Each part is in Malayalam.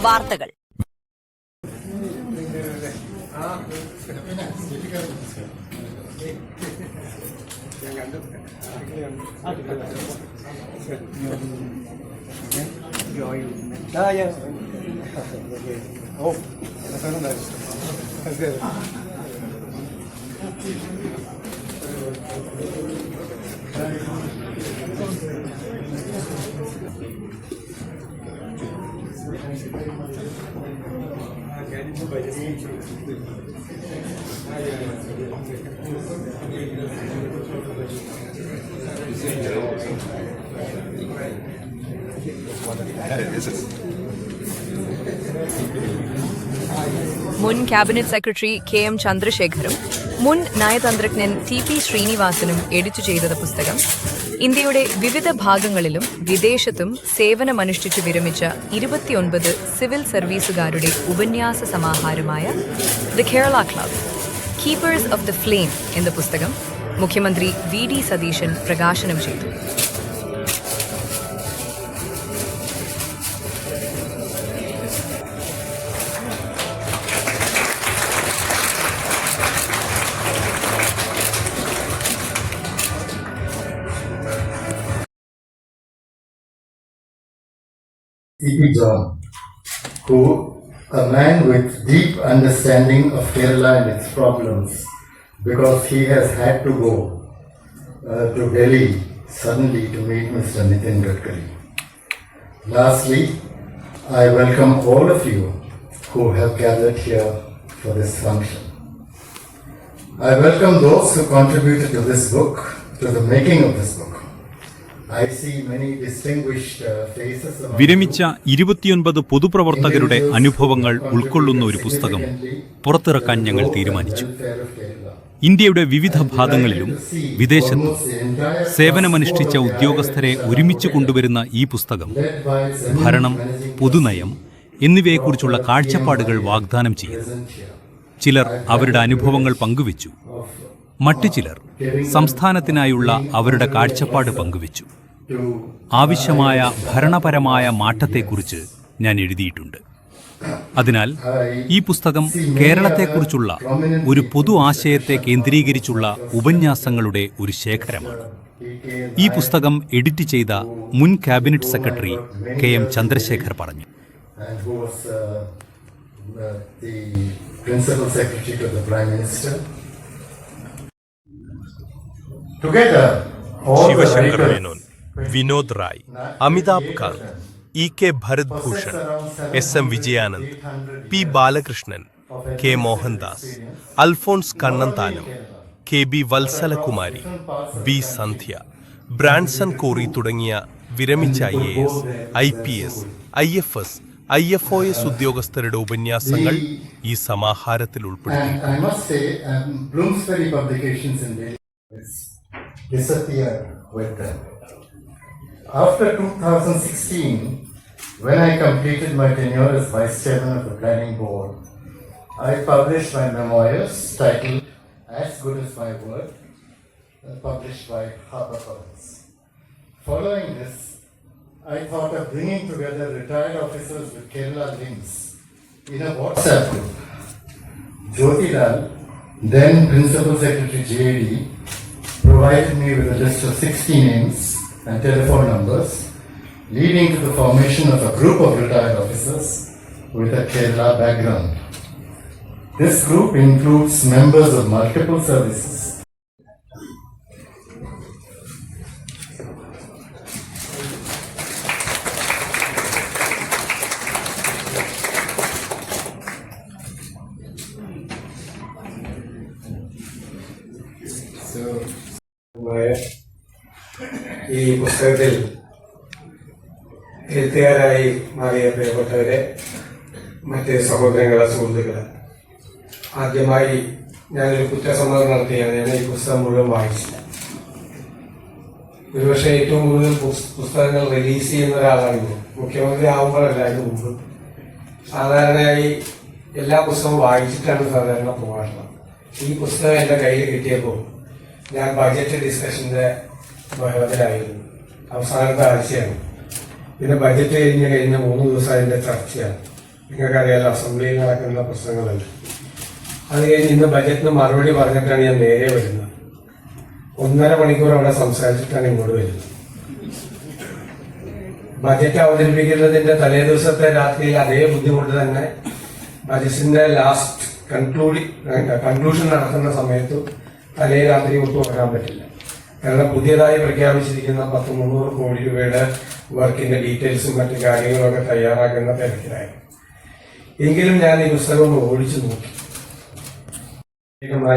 വാർത്തകൾ. മുൻ ക്യാബിനറ്റ് സെക്രട്ടറി കെ.എം. ചന്ദ്രശേഖറും മുൻ നയതന്ത്രജ്ഞൻ ടി.പി. ശ്രീനിവാസനും എഡിറ്റ് ചെയ്ത പുസ്തകം ഇന്ത്യയുടെ വിവിധ ഭാഗങ്ങളിലും വിദേശത്തും സേവനമനുഷ്ഠിച്ചു വിരമിച്ച 29 സിവിൽ സർവീസുകാരുടെ ഉപന്യാസ സമാഹാരമായ the Kerala club keepers of the flame എന്ന പുസ്തകം മുഖ്യമന്ത്രി വി.ഡി. സതീശൻ പ്രകാശനം ചെയ്തു. E.P. John, who, a man with deep understanding of Kerala and its problems, because he has had to go to Delhi suddenly to meet Mr. Nitin Gadkari. Lastly, I welcome all of you who have gathered here for this function. I welcome those who contributed to this book, to the making of this book. വിരമിച്ച 29 പൊതുപ്രവർത്തകരുടെ അനുഭവങ്ങൾ ഉൾക്കൊള്ളുന്ന ഒരു പുസ്തകം പുറത്തിറക്കാൻ ഞങ്ങൾ തീരുമാനിച്ചു. ഇന്ത്യയുടെ വിവിധ ഭാഗങ്ങളിലും വിദേശത്തും സേവനമനുഷ്ഠിച്ച ഉദ്യോഗസ്ഥരെ ഒരുമിച്ച് കൊണ്ടുവരുന്ന ഈ പുസ്തകം ഭരണം, പൊതുനയം എന്നിവയെക്കുറിച്ചുള്ള കാഴ്ചപ്പാടുകൾ വാഗ്ദാനം ചെയ്യുന്നു. ചിലർ അവരുടെ അനുഭവങ്ങൾ പങ്കുവച്ചു. മറ്റു ചിലർ സംസ്ഥാനത്തിനായുള്ള അവരുടെ കാഴ്ചപ്പാട് പങ്കുവച്ചു. ആവശ്യമായ ഭരണപരമായ മാറ്റത്തെക്കുറിച്ച് ഞാൻ എഴുതിയിട്ടുണ്ട്. അതിനാൽ ഈ പുസ്തകം കേരളത്തെക്കുറിച്ചുള്ള ഒരു പൊതു ആശയത്തെ കേന്ദ്രീകരിച്ചുള്ള ഉപന്യാസങ്ങളുടെ ഒരു ശേഖരമാണ്. ഈ പുസ്തകം എഡിറ്റ് ചെയ്ത മുൻ ക്യാബിനറ്റ് സെക്രട്ടറി കെ.എം. ചന്ദ്രശേഖർ പറഞ്ഞു. Sivasankar Menon, Vinod Rai, Amitabh Kant, E K. Bharat Bhushan, S M. Vijayanand, P. Balakrishnan, K. Mohandas, Alphons Kannanthanam, K B. Vatsalakumari, B. Sandhya, Branson Corey തുടങ്ങിയ വിരമിച്ച IAS, IPS, IFS, IFOS ഉദ്യോഗസ്ഥരുടെ ഉപന്യാസങ്ങൾ ഈ സമാഹാരത്തിൽ ഉൾപ്പെടുത്തി. After 2016, when I completed my tenure as Vice Chairman of the Planning Board, I published my memoirs titled As Good as My Word, published by HarperCollins. Following this, I thought of bringing together retired officers with Kerala links in a WhatsApp group. Jyoti Lal, then Principal Secretary JD, provided me with a list of 60 names and telephone numbers, leading to the formation of a group of retired officers with a Kerala background. This group includes members of multiple services. ഈ പുസ്തകത്തിൽ എഴുത്തുകാരായി മാറിയ പ്രിയപ്പെട്ടവരെ, മറ്റ് സഹോദരങ്ങളെ, സുഹൃത്തുക്കളെ, ആദ്യമായി ഞാനൊരു കുറ്റസമ്മതം നടത്തിയാണ്. ഞാൻ ഈ പുസ്തകം മുഴുവൻ വായിച്ചില്ല. ഒരുപക്ഷെ ഏറ്റവും കൂടുതൽ പുസ്തകങ്ങൾ റിലീസ് ചെയ്യുന്ന ഒരാളാണ് ഞാൻ. മുഖ്യമന്ത്രി ആവുമ്പോഴല്ല, അതിന് മുമ്പ് സാധാരണയായി എല്ലാ പുസ്തകവും വായിച്ചിട്ടാണ് സാധാരണ പോകാറുള്ളത്. ഈ പുസ്തകം എൻ്റെ കയ്യിൽ കിട്ടിയപ്പോൾ ഞാൻ ബഡ്ജറ്റ് ഡിസ്കഷന്റെ ബഹളത്തിലായിരുന്നു. അവസാനത്തെ ആഴ്ചയാണ്. പിന്നെ ബഡ്ജറ്റ് കഴിഞ്ഞ 3 ദിവസം അതിന്റെ ചർച്ചയാണ്. നിങ്ങൾക്കറിയാലോ അസംബ്ലിയിൽ നടക്കുന്ന പ്രശ്നങ്ങളല്ല. അത് കഴിഞ്ഞ് ഇന്ന് ബജറ്റിന് മറുപടി പറഞ്ഞിട്ടാണ് ഞാൻ നേരെ വരുന്നത്. 1.5 മണിക്കൂർ അവിടെ സംസാരിച്ചിട്ടാണ് ഇങ്ങോട്ട് വരുന്നത്. ബജറ്റ് അവതരിപ്പിക്കുന്നതിന്റെ തലേ ദിവസത്തെ രാത്രിയിൽ അതേ ബുദ്ധിമുട്ട് തന്നെ ബജറ്റിന്റെ ലാസ്റ്റ് കൺക്ലൂഷൻ നടത്തുന്ന സമയത്തും തലേ രാത്രി ഒട്ടും വരാൻ പറ്റില്ല. കാരണം പുതിയതായി പ്രഖ്യാപിച്ചിരിക്കുന്ന 300 കോടി രൂപയുടെ വർക്കിന്റെ ഡീറ്റെയിൽസും മറ്റു കാര്യങ്ങളൊക്കെ തയ്യാറാക്കുന്ന തിരക്കിലായി. എങ്കിലും ഞാൻ ഈ പുസ്തകം ഒന്ന് ഓടിച്ചു നോക്കി.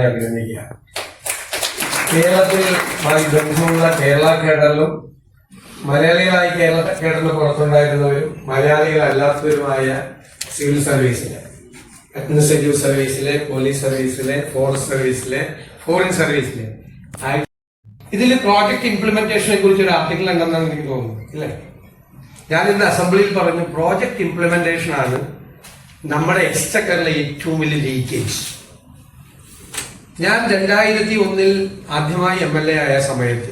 അഭിനന്ദിക്കുക. കേരളത്തിൽ ബന്ധമുള്ള കേരള കേഡറിലും മലയാളികളായി കേരള കേഡറിന് പുറത്തുണ്ടായിരുന്നവരും മലയാളികളല്ലാത്തവരുമായ സിവിൽ സർവീസിലെ, അഡ്മിനിസ്ട്രേറ്റീവ് സർവീസിലെ, പോലീസ് സർവീസിലെ, ഫോറസ്റ്റ് സർവീസിലെ, ഫോറിൻ സർവീസിലെ ഇതിൽ പ്രോജക്ട് ഇംപ്ലിമെന്റേഷനെ കുറിച്ച് ഒരു ആർട്ടിക്കിൾ ഉണ്ടെന്നാണ് എനിക്ക് തോന്നുന്നു, ഇല്ലേ? ഞാൻ ഇന്ന് അസംബ്ലിയിൽ പറഞ്ഞു പ്രോജക്ട് ഇംപ്ലിമെന്റേഷൻ ആണ് നമ്മുടെ എക്സ്ചക്കറിലെ ഏറ്റവും വലിയ ലീക്കേജ്. ഞാൻ 2001 ആദ്യമായി MLA ആയ സമയത്ത്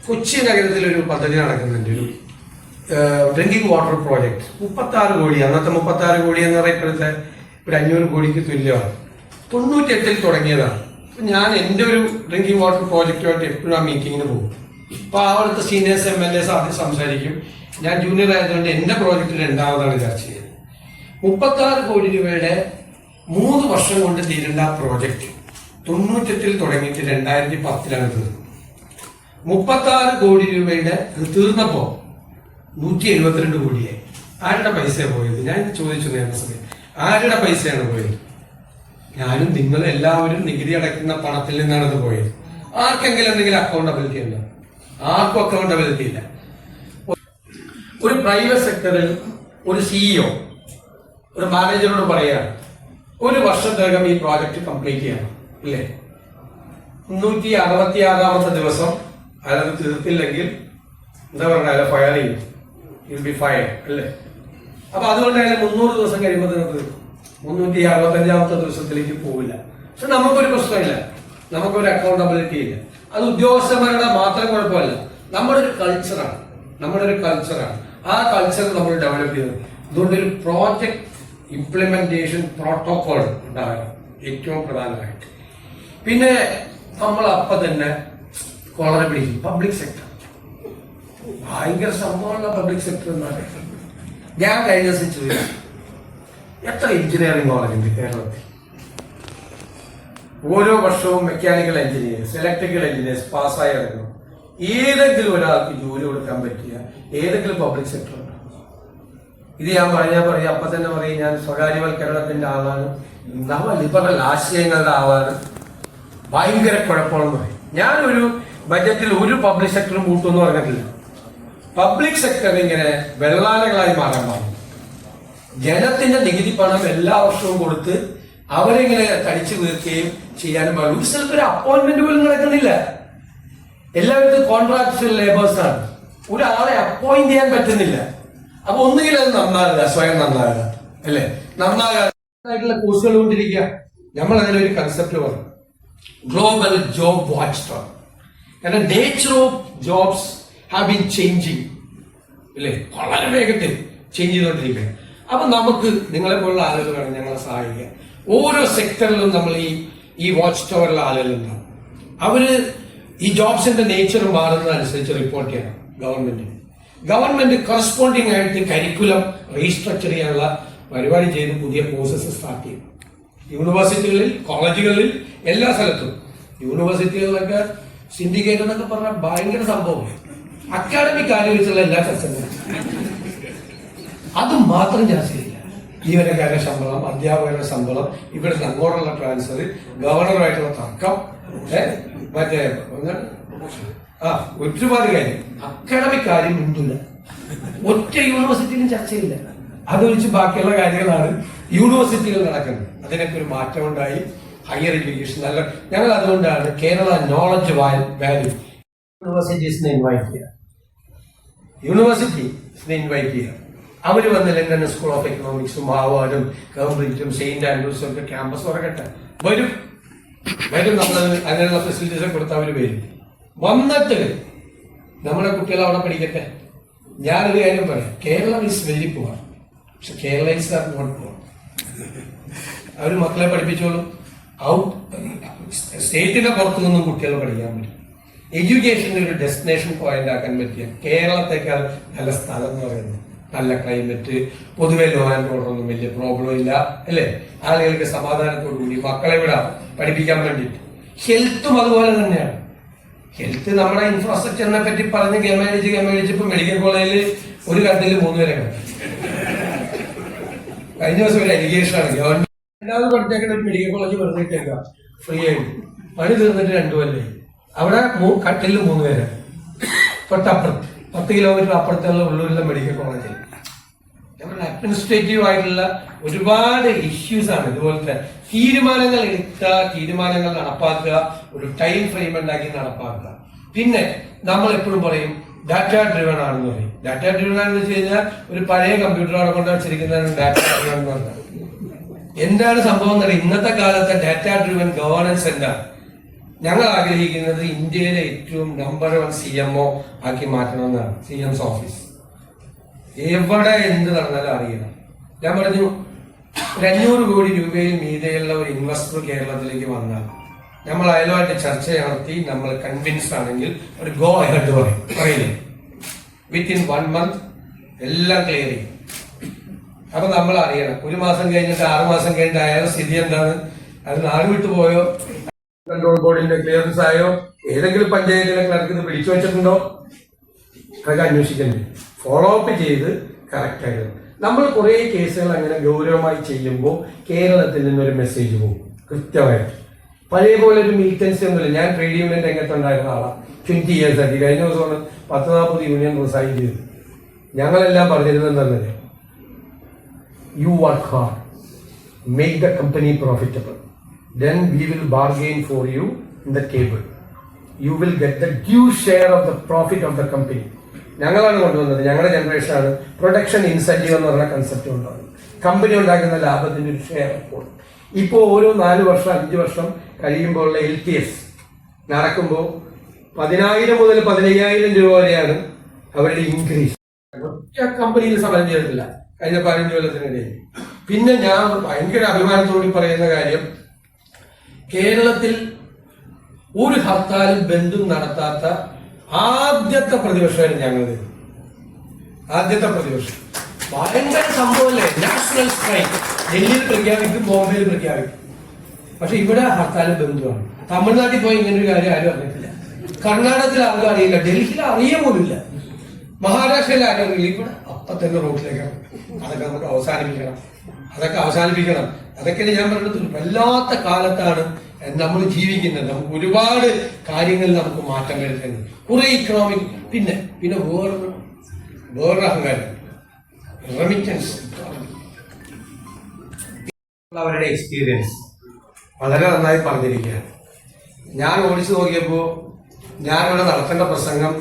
കൊച്ചി നഗരത്തിൽ ഒരു പദ്ധതി നടക്കുന്നുണ്ട്, ഒരു ഡ്രിങ്കിങ് വാട്ടർ പ്രോജക്ട്. 36 കോടി, അന്നത്തെ 36 കോടി എന്ന് പറയുമ്പോഴത്തെ ഒരു 500 കോടിക്ക് തുല്യമാണ്. 98 തുടങ്ങിയതാണ്. ഞാൻ എൻ്റെ ഒരു ഡ്രിങ്കിങ് വാട്ടർ പ്രോജക്റ്റുമായിട്ട് എപ്പോഴും ആ മീറ്റിങ്ങിന് പോകും. അപ്പൊ അവിടുത്തെ സീനിയേഴ്സ് MLAs ആദ്യം സംസാരിക്കും. ഞാൻ ജൂനിയർ ആയതുകൊണ്ട് എന്റെ പ്രോജക്റ്റ് 2ാമതാണ് ചർച്ച ചെയ്തത്. 36 കോടി രൂപയുടെ 3 വർഷം കൊണ്ട് തീരേണ്ട ആ പ്രോജക്റ്റ് 98 തുടങ്ങിയിട്ട് 2010 തീർന്നു. 36 കോടി രൂപയുടെ തീർന്നപ്പോ 172 കോടിയായി. ആരുടെ പൈസ പോയത്? ഞാൻ ചോദിച്ചു നിയമസഭയിൽ, ആരുടെ പൈസയാണ് പോയത്? ഞാനും നിങ്ങൾ എല്ലാവരും നികുതി അടയ്ക്കുന്ന പണത്തിൽ നിന്നാണ് ഇത് പോയത്. ആർക്കെങ്കിലും എന്തെങ്കിലും അക്കൗണ്ടബിലിറ്റി ഉണ്ടോ? ആർക്കും അക്കൗണ്ടബിലിറ്റി ഇല്ല. ഒരു പ്രൈവറ്റ് സെക്ടറിൽ ഒരു CEO ഒരു മാനേജറോട് പറയുകയാണ്, 1 വർഷത്തിനകം ഈ പ്രോജക്റ്റ് കംപ്ലീറ്റ് ചെയ്യണം, ഇല്ലേ? 366ാമത്തെ ദിവസം അയാളത് തീർത്തില്ലെങ്കിൽ എന്താ പറയുക, അയാളെ ഫയർ ചെയ്യും, വിൽ ബി ഫയർ, അല്ലേ? അപ്പൊ അതുകൊണ്ട് അയാൾ 300 ദിവസം കഴിയുമ്പോൾ തീർക്കും. 365ാമത്തെ ദിവസത്തിലേക്ക് പോവില്ല. പക്ഷെ നമുക്കൊരു പ്രശ്നമില്ല, നമുക്കൊരു അക്കൗണ്ടബിലിറ്റി ഇല്ല. അത് ഉദ്യോഗസ്ഥന്മാരുടെ മാത്രം കുഴപ്പമല്ല, നമ്മുടെ ഒരു കൾച്ചറാണ്. ആ കൾച്ചർ നമ്മൾ ഡെവലപ്പ് ചെയ്തു. അതുകൊണ്ട് ഒരു പ്രോജക്ട് ഇംപ്ലിമെന്റേഷൻ പ്രോട്ടോകോൾ ഉണ്ടാകണം ഏറ്റവും പ്രധാനമായിട്ട്. പിന്നെ നമ്മൾ അപ്പൊ തന്നെ കോളറെ പിടിക്കും. പബ്ലിക് സെക്ടർ ഭയങ്കര സംഭവമുള്ള പബ്ലിക് സെക്ടർ എന്നാണ്. ഞാൻ കഴിഞ്ഞ ദിവസം ചോദിച്ചു, എത്ര എഞ്ചിനീയറിംഗ് കോളേജ് ഉണ്ട് കേരളത്തിൽ? ഓരോ വർഷവും മെക്കാനിക്കൽ എഞ്ചിനീയേഴ്സ്, ഇലക്ട്രിക്കൽ എഞ്ചിനീയേഴ്സ് പാസ്സായി ഇറങ്ങും. ഏതെങ്കിലും ഒരാൾക്ക് ജോലി കൊടുക്കാൻ പറ്റിയ ഏതെങ്കിലും പബ്ലിക് സെക്ടർ ഉണ്ടോ? ഇത് ഞാൻ പറയാ അപ്പൊ തന്നെ പറയും ഞാൻ സ്വകാര്യവൽക്കരണത്തിന്റെ ആളാണ്, നവ ലിബറൽ ആശയങ്ങളുടെ ആളാണ്, ഭയങ്കര കുഴപ്പമാണെന്ന് പറയും. ഞാനൊരു ബജറ്റിൽ ഒരു പബ്ലിക് സെക്ടറും കൂട്ടുമെന്ന് പറഞ്ഞിട്ടില്ല. പബ്ലിക് സെക്ടർ ഇങ്ങനെ വെള്ളാനകളായി മാറാൻ പാടില്ല. ജനത്തിന്റെ നികുതി പണം എല്ലാ വർഷവും കൊടുത്ത് അവരെങ്ങനെ തടിച്ചു വീർക്കുകയും ചെയ്യാനും പാടില്ല. ഒരു സ്ഥലത്ത് ഒരു അപ്പോയിന്റ്മെന്റ് പോലും നടക്കുന്നില്ല. എല്ലാവരും കോൺട്രാക്ച്വൽ ലേബേഴ്സ് ആണ്. ഒരാളെ അപ്പോയിന്റ് ചെയ്യാൻ പറ്റുന്നില്ല. അപ്പൊ ഒന്നുകിൽ അത് നന്നാകുക, സ്വയം നന്നാകുക, അല്ലെ? നന്നാകായിട്ടുള്ള കോഴ്സുകൾ കൊണ്ടിരിക്കുക. നമ്മൾ അതിനൊരു കൺസെപ്റ്റ് പറഞ്ഞു, ഗ്ലോബൽ ജോബ് വാച്ച് ടവർ. കാരണം nature of jobs have been changing, അല്ലേ? വളരെ വേഗത്തിൽ ചേഞ്ച് ചെയ്തുകൊണ്ടിരിക്കുക. അപ്പൊ നമുക്ക് നിങ്ങളെ പോലുള്ള ആളുകൾ വേണം ഞങ്ങളെ സഹായിക്കുക. ഓരോ സെക്ടറിലും നമ്മൾ ഈ വാച്ച് ടവറിലെ ആളുകളുണ്ടാവും. അവര് ഈ ജോബ്സിന്റെ നേച്ചർ മാറുന്നതനുസരിച്ച് റിപ്പോർട്ട് ചെയ്യണം ഗവൺമെന്റ് കറസ്പോണ്ടിങ് ആയിട്ട് കരിക്കുലം റീസ്ട്രക്ചർ ചെയ്യാനുള്ള പരിപാടി ചെയ്ത് പുതിയ കോഴ്സസ് സ്റ്റാർട്ട് ചെയ്യും. യൂണിവേഴ്സിറ്റികളിൽ, കോളേജുകളിൽ, എല്ലാ സ്ഥലത്തും. യൂണിവേഴ്സിറ്റികളിലൊക്കെ സിൻഡിക്കേറ്റ് എന്നൊക്കെ പറഞ്ഞാൽ ഭയങ്കര സംഭവമാണ്. അക്കാഡമിക് ആലോചിച്ചുള്ള എല്ലാ ചർച്ചകളും അത് മാത്രം ചർച്ച ചെയ്യില്ല. ജീവനക്കാരുടെ ശമ്പളം, അധ്യാപകരുടെ ശമ്പളം, ഇവിടുന്ന് അങ്ങോട്ടുള്ള ട്രാൻസ്ഫർ, ഗവർണറുമായിട്ടുള്ള തർക്കം, മറ്റേ ഒരുപാട് കാര്യം. അക്കാഡമിക് കാര്യം ഉണ്ടില്ല, ഒറ്റ യൂണിവേഴ്സിറ്റിയിലും ചർച്ചയില്ല. അതൊഴിച്ച് ബാക്കിയുള്ള കാര്യങ്ങളാണ് യൂണിവേഴ്സിറ്റികൾ നടക്കുന്നത്. അതിനൊക്കെ ഒരു മാറ്റം ഉണ്ടായി. ഹയർ എഡ്യൂക്കേഷൻ നല്ല, ഞങ്ങൾ അതുകൊണ്ടാണ് കേരള നോളജ് വാല്യൂ യൂണിവേഴ്സിറ്റീസിനെ ഇൻവൈറ്റ് ചെയ്യുക. അവര് വന്ന് ലണ്ടൻ സ്കൂൾ ഓഫ് എക്കണോമിക്സും ഹാർവാർഡും കേംബ്രിഡ്ജും സെയിന്റ് ആൻഡ്രൂസും ഒക്കെ ക്യാമ്പസ് തുറക്കട്ടെ. വരും നമ്മൾ അങ്ങനെയുള്ള ഫെസിലിറ്റീസ് കൊടുത്ത് അവര് വരും. വന്നിട്ട് നമ്മുടെ കുട്ടികൾ അവിടെ പഠിക്കട്ടെ. ഞാനൊരു കാര്യം പറയാം, കേരളം ഈസ് വെരി പുവർ. പക്ഷെ കേരളീസ് ആർ നോട്ട് പോർ. അവർ മക്കളെ പഠിപ്പിച്ചോളും. സ്റ്റേറ്റിന്റെ പുറത്തു നിന്നും കുട്ടികൾ പഠിക്കാൻ പറ്റും. എഡ്യൂക്കേഷന്റെ ഒരു ഡെസ്റ്റിനേഷൻ പോയിന്റ് ആക്കാൻ പറ്റിയ കേരളത്തെക്കാൾ നല്ല സ്ഥലം എന്ന് പറയുന്നത്, നല്ല ക്ലൈമറ്റ്, പൊതുവെ ലോ ആൻഡ് ഓർഡർ ഒന്നും വലിയ പ്രോബ്ലം ഇല്ല അല്ലേ, ആളുകൾക്ക് സമാധാനത്തോടു കൂടി മക്കളെ വിടാം പഠിപ്പിക്കാൻ വേണ്ടിയിട്ട്. ഹെൽത്തും അതുപോലെ തന്നെയാണ്. ഹെൽത്ത് നമ്മുടെ ഇൻഫ്രാസ്ട്രക്ചറിനെ പറ്റി പറഞ്ഞ് ഗമേടിച്ച് ഇപ്പൊ മെഡിക്കൽ കോളേജിൽ ഒരു കണ്ടിൽ 3 പേരെ കണ്ടു. കഴിഞ്ഞ ദിവസം ഒരു അലിഗേഷൻ ആണ് ഗവൺമെന്റ് രണ്ടാമത് പഠിച്ചേക്കുന്ന ഒരു മെഡിക്കൽ കോളേജ് വെറുതെ ഇട്ടേക്കുക ഫ്രീ ആയിട്ട്. പണി തീർന്നിട്ട് 2 കൊല്ലം. അവിടെ കട്ടിലിൽ 3 പേര്, തൊട്ടപ്പുറത്ത് 10 കിലോമീറ്റർ അപ്പുറത്തുള്ള ഉള്ളൂരിലെ മെഡിക്കൽ കോളേജിൽ. നമ്മുടെ അഡ്മിനിസ്ട്രേറ്റീവ് ആയിട്ടുള്ള ഒരുപാട് ഇഷ്യൂസ് ആണ്. ഇതുപോലത്തെ തീരുമാനങ്ങൾ എടുക്കുക, തീരുമാനങ്ങൾ നടപ്പാക്കുക, ഒരു ടൈം ഫ്രെയിം ഉണ്ടാക്കി നടപ്പാക്കുക. പിന്നെ നമ്മൾ എപ്പോഴും പറയും ഡാറ്റ ഡ്രിവൺ ആണെന്ന് പറയും. ഡാറ്റ ഡ്രിവൺ ആണെന്ന് വെച്ച് കഴിഞ്ഞാൽ ഒരു പഴയ കമ്പ്യൂട്ടർ അവിടെ കൊണ്ട് വെച്ചിരിക്കുന്നതാണ് ഡാറ്റ ഡ്രിവൺ എന്ന് പറഞ്ഞത്. എന്താണ് സംഭവം എന്നറിയാം. ഇന്നത്തെ കാലത്തെ ഡാറ്റ ഡ്രിവൺ ഗവേണൻസ് എന്താണ്? ഞങ്ങൾ ആഗ്രഹിക്കുന്നത് ഇന്ത്യയിലെ ഏറ്റവും നമ്പർ 1 CMO ആക്കി മാറ്റണമെന്നാണ്. CM's ഓഫീസ് എവിടെ എന്ത് നടന്നാലും അറിയണം. ഞാൻ പറഞ്ഞു 500 കോടി രൂപയിൽ മീതെയുള്ള ഒരു ഇൻവെസ്റ്റർ കേരളത്തിലേക്ക് വന്നാൽ നമ്മൾ അയലുമായിട്ട് ചർച്ച നടത്തി നമ്മൾ കൺവിൻസ്ഡ് ആണെങ്കിൽ ഒരു ഗോ അഹെഡ് പറയില്ലേ, വിത്തിൻ 1 month എല്ലാം ക്ലിയർ ചെയ്യും. അപ്പൊ നമ്മൾ അറിയണം 1 മാസം കഴിഞ്ഞിട്ട് 6 മാസം കഴിഞ്ഞിട്ട് അയാളുടെ സ്ഥിതി എന്താണ്, അത് നാട് വിട്ടുപോയോ, കൺട്രോൾ ബോർഡിന്റെ ക്ലിയറൻസ് ആയോ, ഏതെങ്കിലും പഞ്ചായത്തിലെ ക്ലർക്ക് ഇത് പിടിച്ചു വെച്ചിട്ടുണ്ടോ, അതൊക്കെ അന്വേഷിക്കണ്ടേ, ഫോളോ അപ്പ് ചെയ്ത് കറക്റ്റ് ആയിരുന്നു. നമ്മൾ കുറെ കേസുകൾ അങ്ങനെ ഗൗരവമായി ചെയ്യുമ്പോൾ കേരളത്തിൽ നിന്നൊരു മെസ്സേജ് പോകും കൃത്യമായിട്ട്. പഴയ പോലെ ഒരു മീറ്റൻസി ഒന്നുമില്ല. ഞാൻ ട്രേഡ് യൂണിയൻ രംഗത്തുണ്ടായിരുന്ന ആളാണ് 20 years ആക്കി. കഴിഞ്ഞ ദിവസമാണ് 10-40 യൂണിയൻ റിസൈൻ ചെയ്തത്. ഞങ്ങളെല്ലാം പറഞ്ഞിരുന്നത് തന്നെ, you work hard, make the company profitable, then we will bargain for you in the table. You will get the due share of the profit of the company. ഞങ്ങളാണ് കൊണ്ടുവന്നത്, ഞങ്ങളുടെ ജനറേഷനാണ് പ്രൊഡക്ഷൻ ഇൻസെന്റീവ് എന്ന് പറഞ്ഞ കൺസെപ്റ്റ് കൊണ്ടുവന്നത്. കമ്പനി ഉണ്ടാക്കുന്ന ലാഭത്തിന്റെ ഒരു ഷെയർ അപ്പോൾ ഇപ്പോൾ ഓരോ 4 വർഷം 5 വർഷം കഴിയുമ്പോഴുള്ള LTS നടക്കുമ്പോൾ 10,000 മുതൽ 15,000 രൂപ വരെയാണ് അവരുടെ ഇൻക്രീസ്. ഒറ്റ കമ്പനിയിൽ സമരം ചെയ്തിട്ടില്ല കഴിഞ്ഞ 15 കൊല്ലത്തിനിടയിൽ. പിന്നെ ഞാൻ ഭയങ്കര അഭിമാനത്തോടെ പറയുന്ന കാര്യം, കേരളത്തിൽ ഒരു ഹർത്താലും ബന്ധും നടത്താത്ത ആദ്യത്തെ പ്രതിപക്ഷമായിരുന്നു ഞങ്ങളത്. ആദ്യത്തെ പ്രതിപക്ഷം ഭയങ്കര സംഭവമല്ലേ, നാഷണൽ സ്ട്രൈക്ക് ഡൽഹിയിൽ പ്രഖ്യാപിക്കും, ബോംബെയിൽ പ്രഖ്യാപിക്കും. പക്ഷെ ഇവിടെ ഹർത്താലും ബന്ധുവാണ്. തമിഴ്നാട്ടിൽ പോയി ഇങ്ങനെ ഒരു കാര്യം ആരും അറിയത്തില്ല, കർണാടകത്തിൽ ആരും അറിയില്ല, ഡൽഹിയിൽ അറിയ പോലില്ല, മഹാരാഷ്ട്രയിൽ ആരും അറിയില്ല. ഇവിടെ അപ്പൊ തന്നെ റോഡിലേക്കാണ്. അതൊക്കെ നമുക്ക് അവസാനിപ്പിക്കണം. അതൊക്കെ ഞാൻ പറഞ്ഞത് വല്ലാത്ത കാലത്താണ് നമ്മൾ ജീവിക്കുന്നത്. നമുക്ക് ഒരുപാട് കാര്യങ്ങളിൽ നമുക്ക് മാറ്റം വരുത്തുന്നത്, കുറെ ഇക്കണോമിക്, പിന്നെ വേറൊരു അഹങ്കാരം, റെമിറ്റൻസ്. അവരുടെ എക്സ്പീരിയൻസ് വളരെ നന്നായി പറഞ്ഞിരിക്കുകയാണ്. ഞാൻ ഓടിച്ചു നോക്കിയപ്പോൾ ഞാനിവിടെ നടത്തേണ്ട പ്രസംഗം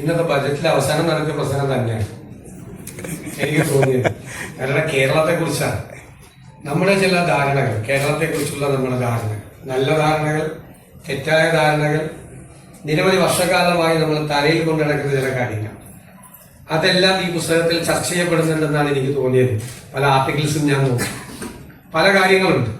ഇന്നത്തെ ബജറ്റിലെ അവസാനം നടത്തിയ പ്രസംഗം തന്നെയാണ് എനിക്ക് തോന്നിയത്. കാരണം കേരളത്തെ കുറിച്ചാണ് നമ്മുടെ ചില ധാരണകൾ, കേരളത്തെ കുറിച്ചുള്ള നമ്മുടെ ധാരണകൾ, നല്ല ധാരണകൾ, തെറ്റായ ധാരണകൾ, നിരവധി വർഷകാലമായി നമ്മൾ തലയിൽ കൊണ്ടു നടക്കുന്ന ചില കാര്യങ്ങൾ, അതെല്ലാം ഈ പുസ്തകത്തിൽ ചർച്ച ചെയ്യപ്പെടുന്നുണ്ടെന്നാണ് എനിക്ക് തോന്നിയത്. പല ആർട്ടിക്കിൾസും ഞാൻ നോക്കി, പല കാര്യങ്ങളുണ്ട്.